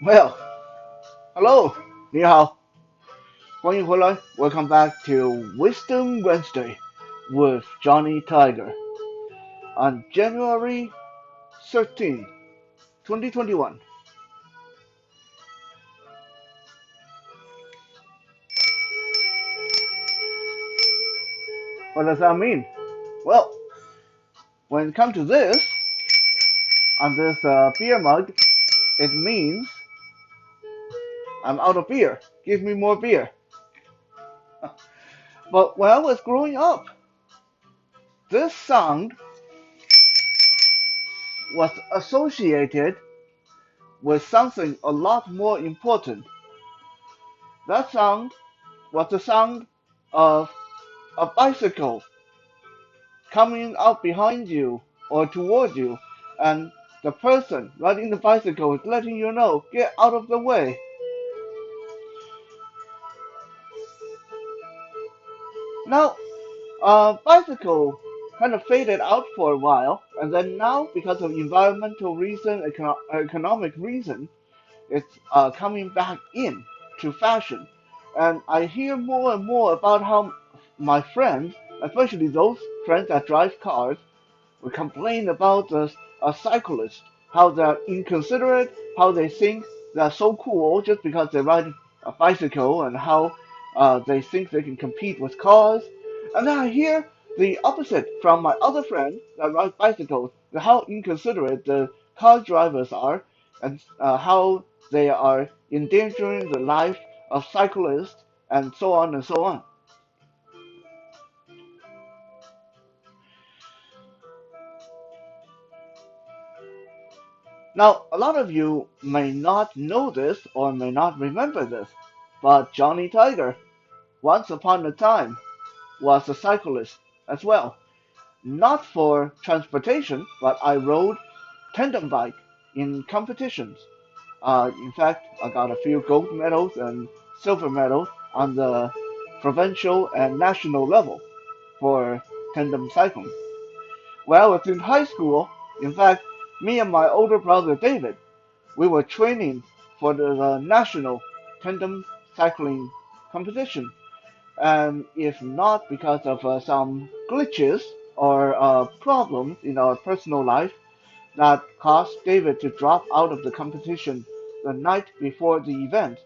Well, hello, 你好，欢迎回来。Welcome back to Wisdom Wednesday with Johnny Tiger on January 13, 2021. What does that mean? Well, when it comes to this, on this beer mug, it means I'm out of beer. Give me more beer. But when I was growing up, this sound was associated with something a lot more important. That sound was the sound of a bicycle coming up behind you or toward you, and the person riding the bicycle is letting you know, get out of the way. Now, bicycle kind of faded out for a while, and then now, because of environmental reason, economic reason, it's coming back in to fashion. And I hear more and more about how my friends, especially those friends that drive cars, we complain about the cyclists, how they're inconsiderate, how they think they're so cool just because they ride a bicycle, and how they think they can compete with cars. And then I hear the opposite from my other friends that ride bicycles, how inconsiderate the car drivers are, and how they are endangering the life of cyclists, and so on and so on. Now, a lot of you may not know this or may not remember this, but Johnny Tiger, once upon a time, was a cyclist as well. Not for transportation, but I rode tandem bike in competitions. In fact, I got a few gold medals and silver medals on the provincial and national level for tandem cycling. When I was in high school, in fact, me and my older brother David, we were training for the national tandem cycling competition. And if not because of some glitches or problems in our personal life that caused David to drop out of the competition the night before the event,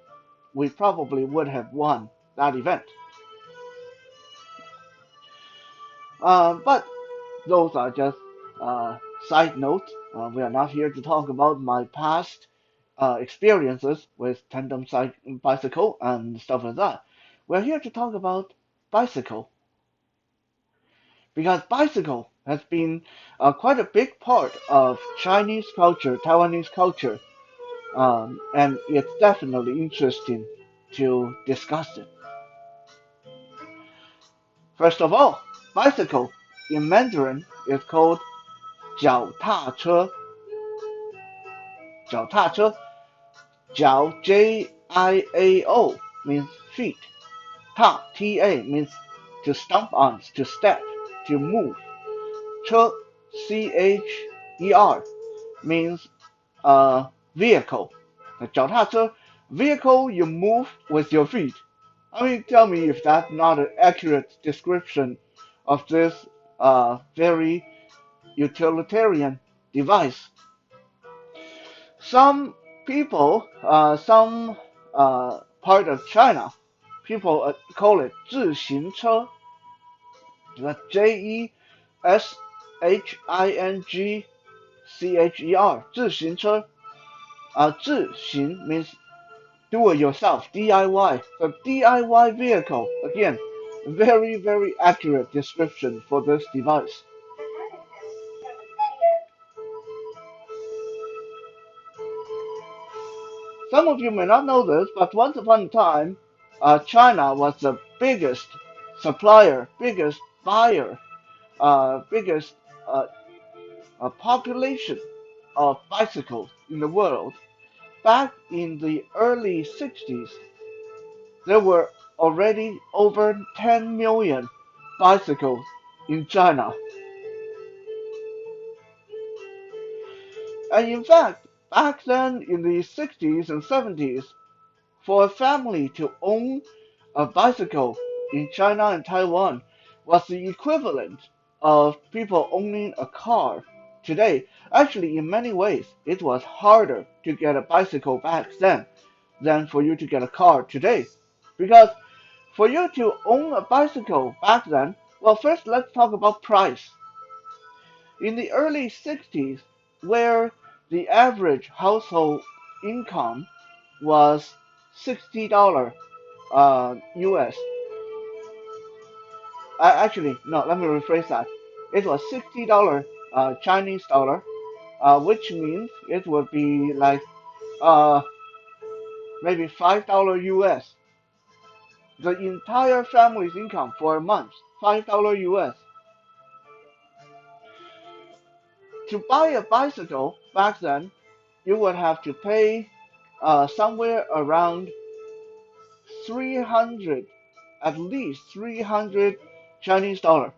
we probably would have won that event. But those are just side notes. We are not here to talk about my past experiences with bicycle and stuff like that. We're here to talk about bicycle because bicycle has been quite a big part of Chinese culture, Taiwanese culture, and it's definitely interesting to discuss it. First of all, bicycle in Mandarin is called 脚踏车，脚踏车 Jiao, Jiao means feet. Ta, ta means to stomp on, to step, to move. Che, cher means vehicle. 脚踏车 vehicle you move with your feet. I mean, tell me if that's not an accurate description of this very utilitarian device. Some people, some part of China, people call it 自行车. That's Jeshingcher. 自行车. 自行 means do it yourself, DIY. So DIY vehicle, again, very, very accurate description for this device. Some of you may not know this, but once upon a time, China was the biggest supplier, biggest buyer, biggest population of bicycles in the world. Back in the early 60s, there were already over 10 million bicycles in China. And in fact, back then in the 60s and 70s, for a family to own a bicycle in China and Taiwan was the equivalent of people owning a car today. Actually, in many ways, it was harder to get a bicycle back then than for you to get a car today. Because for you to own a bicycle back then, well, first let's talk about price. In the early 60s, where the average household income was $60 US. Actually, no, let me rephrase that. It was $60 Chinese dollar, which means it would be like uh, maybe $5 US. The entire family's income for a month, $5 US. To buy a bicycle back then, you would have to pay somewhere around 300, at least 300 Chinese dollar.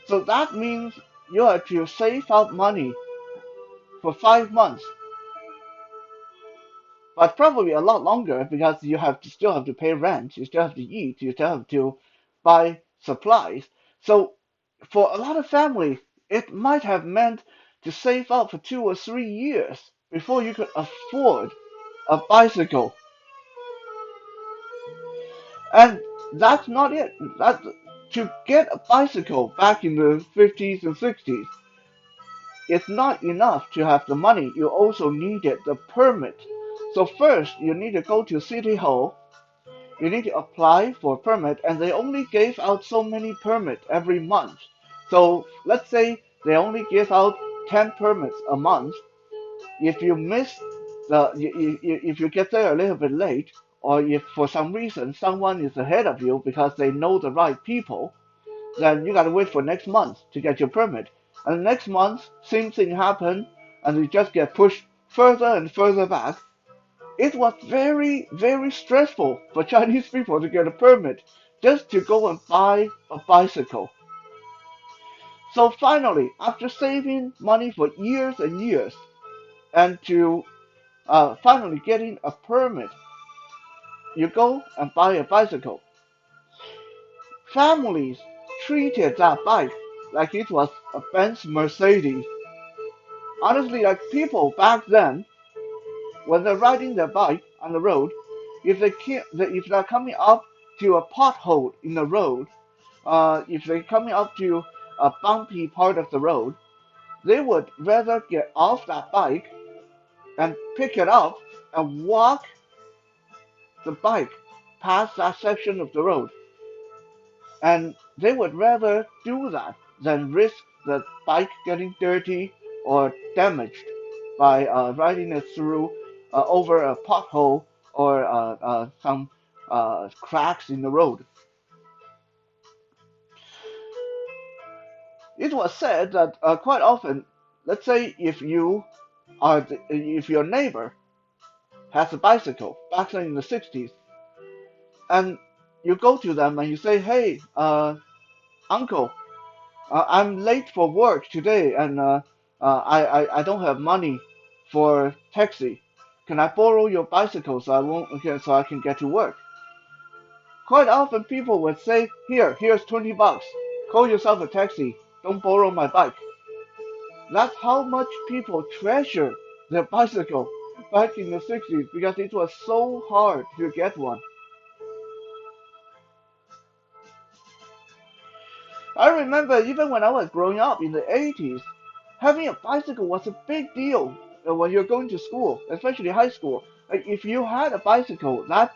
So that means you have to save up money for 5 months, but probably a lot longer because you have to still have to pay rent, you still have to eat, you still have to buy supplies. So for a lot of families, it might have meant to save up for 2 or 3 years before you could afford a bicycle. And that's not it. That to get a bicycle back in the 50s and 60s, it's not enough to have the money. You also needed the permit. So first, you need to go to City Hall. You need to apply for a permit, and they only gave out so many permits every month. So let's say they only give out 10 permits a month. If you miss if you get there a little bit late, or if for some reason someone is ahead of you because they know the right people, then you gotta wait for next month to get your permit. And next month, same thing happen, and you just get pushed further and further back. It was very, very stressful for Chinese people to get a permit just to go and buy a bicycle. So finally, after saving money for years and years, and to finally getting a permit, you go and buy a bicycle. Families treated that bike like it was a Benz Mercedes. Honestly, like people back then, when they're riding their bike on the road, if they're coming up to a pothole in the road, if they're coming up to a bumpy part of the road, they would rather get off that bike and pick it up and walk the bike past that section of the road. And they would rather do that than risk the bike getting dirty or damaged by riding it through over a pothole or some cracks in the road. It was said that quite often, let's say if your neighbor has a bicycle back then in the 60s, and you go to them and you say, "Hey, uncle, I'm late for work today, and I don't have money for taxi. Can I borrow your bicycle so I won't okay, so I can get to work?" Quite often people would say, here's 20 bucks. Call yourself a taxi. Don't borrow my bike. That's how much people treasure their bicycle back in the 60s because it was so hard to get one. I remember even when I was growing up in the 80s, having a bicycle was a big deal when you're going to school, especially high school. Like if you had a bicycle, that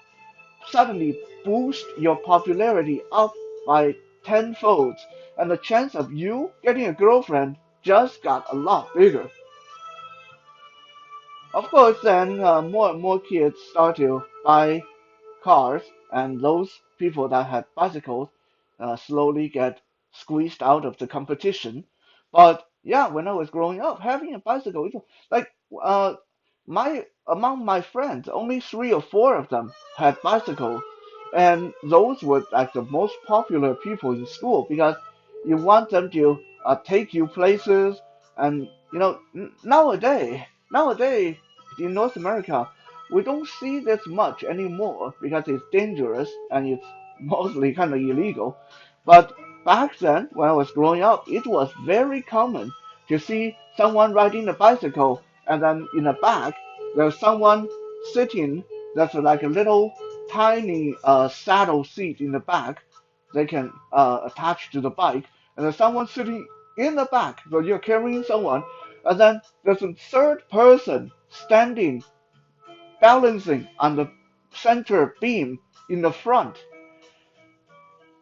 suddenly boost your popularity up by tenfold, and the chance of you getting a girlfriend just got a lot bigger. Of course, then more and more kids start to buy cars, and those people that had bicycles slowly get squeezed out of the competition. But yeah, when I was growing up, having a bicycle, it was like uh, my among my friends, only 3 or 4 of them had bicycles, and those were like the most popular people in school because you want them to take you places, and nowadays. Nowadays, in North America, we don't see this much anymore because it's dangerous and it's mostly kind of illegal. But back then, when I was growing up, it was very common to see someone riding a bicycle and then in the back, there's someone sitting that's like a little tiny saddle seat in the back they can attach to the bike, and there's someone sitting in the back, so you're carrying someone, and then there's a third person standing, balancing on the center beam in the front.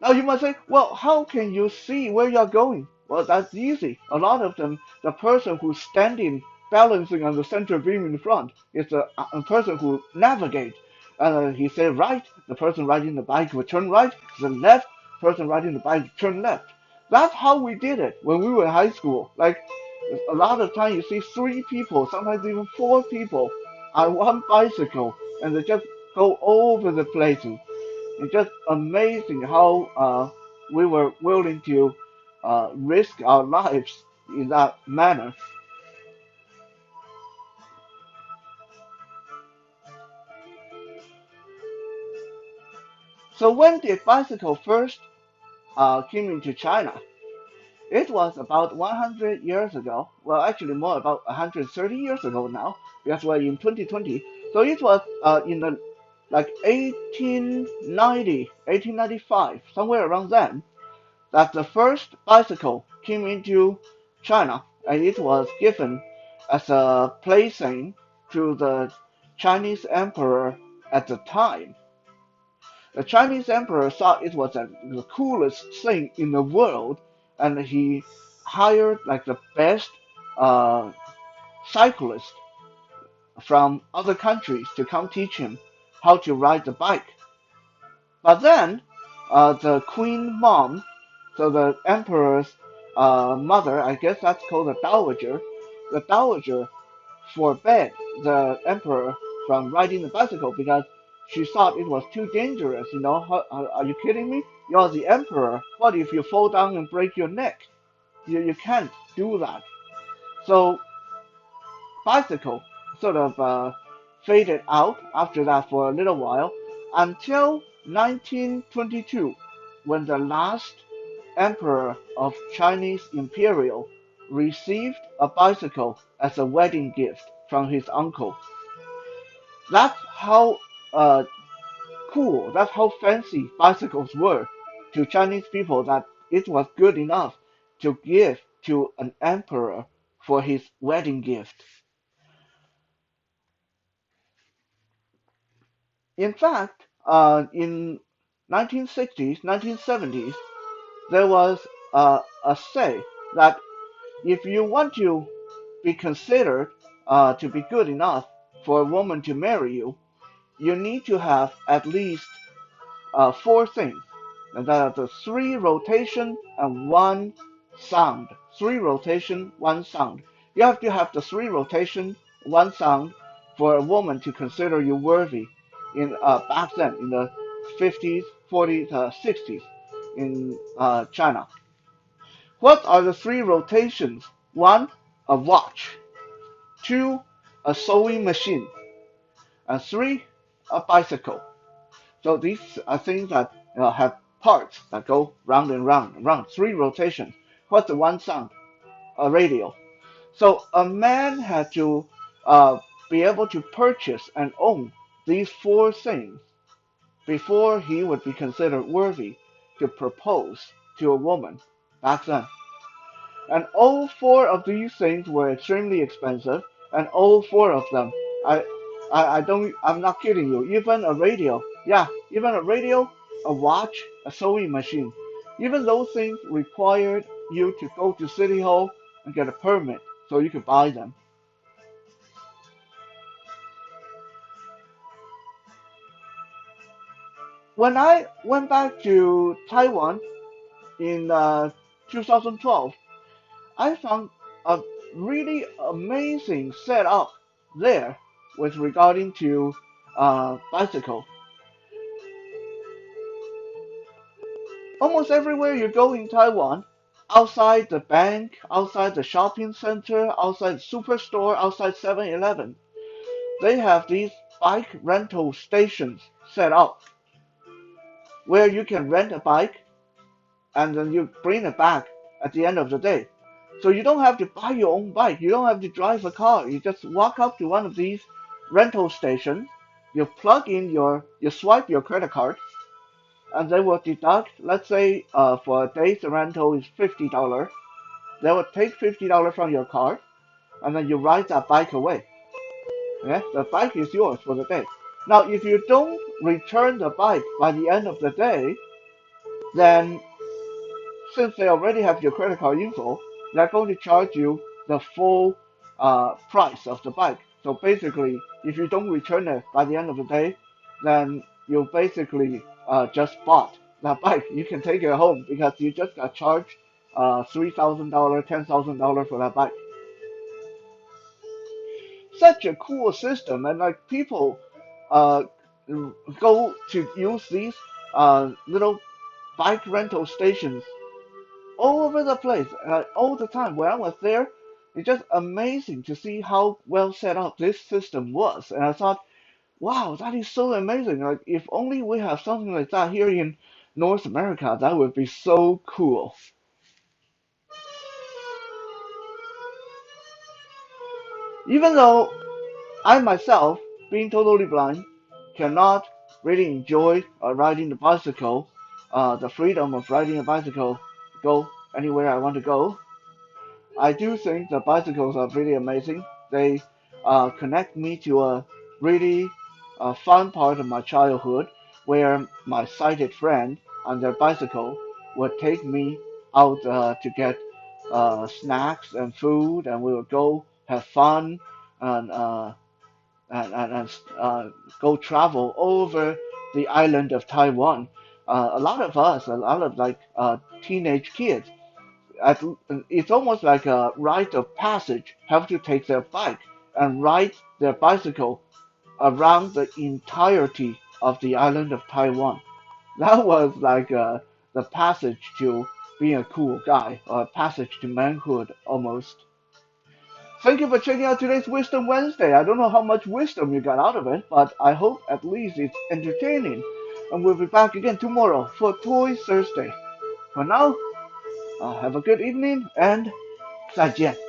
Now you might say, well, how can you see where you're going? Well, that's easy. A lot of them, the person who's standing, balancing on the center beam in front is a person who navigates. He said right, the person riding the bike will turn right, the left, person riding the bike turn left. That's how we did it when we were in high school. Like, a lot of time you see three people, sometimes even four people on one bicycle, and they just go all over the places. It's just amazing how we were willing to risk our lives in that manner. So when the bicycle first came into China, it was about 100 years ago. Well, actually more about 130 years ago now, because we're in 2020. So it was in the like 1890, 1895, somewhere around then, that the first bicycle came into China, and it was given as a plaything to the Chinese emperor at the time. The Chinese emperor thought it was the coolest thing in the world, and he hired like the best uh, cyclists from other countries to come teach him how to ride the bike. But then, the queen mom, so the emperor's mother, I guess that's called the dowager forbade the emperor from riding the bicycle because she thought it was too dangerous. You know, are you kidding me? You're the emperor. What if you fall down and break your neck? You can't do that. So bicycle sort of faded out after that for a little while until 1922, when the last emperor of Chinese Imperial received a bicycle as a wedding gift from his uncle. That's how cool, that's how fancy bicycles were to Chinese people that it was good enough to give to an emperor for his wedding gift. In fact, in 1960s, 1970s, there was a say that if you want to be considered to be good enough for a woman to marry you, you need to have at least four things. And that are the three rotation and one sound. Three rotation, one sound. You have to have the three rotation, one sound for a woman to consider you worthy. In back then, in the 50s, 40s, 60s, in China. What are the three rotations? One, a watch. Two, a sewing machine. And three, a bicycle. So these are things that have parts that go round and round and round, three rotations. What's the one sound? A radio. So a man had to be able to purchase and own these four things before he would be considered worthy to propose to a woman back then. And all four of these things were extremely expensive, and all four of them, I, I'm not kidding you. Even a radio, yeah, even a radio, a watch, a sewing machine, even those things required you to go to City Hall and get a permit so you could buy them. When I went back to Taiwan in 2012, I found a really amazing setup there with regarding to bicycle. Almost everywhere you go in Taiwan, outside the bank, outside the shopping center, outside the superstore, outside 7-Eleven. They have these bike rental stations set up where you can rent a bike and then you bring it back at the end of the day. So you don't have to buy your own bike. You don't have to drive a car. You just walk up to one of these rental stations. You plug in you swipe your credit card, and they will deduct. Let's say for a day's rental is $50. They will take $50 from your card, and then you ride that bike away. Yeah, the bike is yours for the day. Now, if you don't return the bike by the end of the day, then since they already have your credit card info, they're going to charge you the full price of the bike. So basically, if you don't return it by the end of the day, then you basically just bought that bike. You can take it home because you just got charged $3,000, $10,000 for that bike. Such a cool system, and like people uh, go to use these little bike rental stations all over the place, all the time. When I was there, it's just amazing to see how well set up this system was. And I thought, wow, that is so amazing. Like, if only we have something like that here in North America, that would be so cool. Even though I myself, being totally blind, cannot really enjoy riding the bicycle, the freedom of riding a bicycle, go anywhere I want to go. I do think the bicycles are really amazing. They connect me to a really fun part of my childhood where my sighted friend on their bicycle would take me out to get snacks and food, and we would go have fun and and go travel over the island of Taiwan. A lot of us, a lot of like teenage kids, at, it's almost like a rite of passage, have to take their bike and ride their bicycle around the entirety of the island of Taiwan. That was like the passage to being a cool guy, or a passage to manhood almost. Thank you for checking out today's Wisdom Wednesday. I don't know how much wisdom you got out of it, but I hope at least it's entertaining. And we'll be back again tomorrow for Toy Thursday. For now, have a good evening and 再见。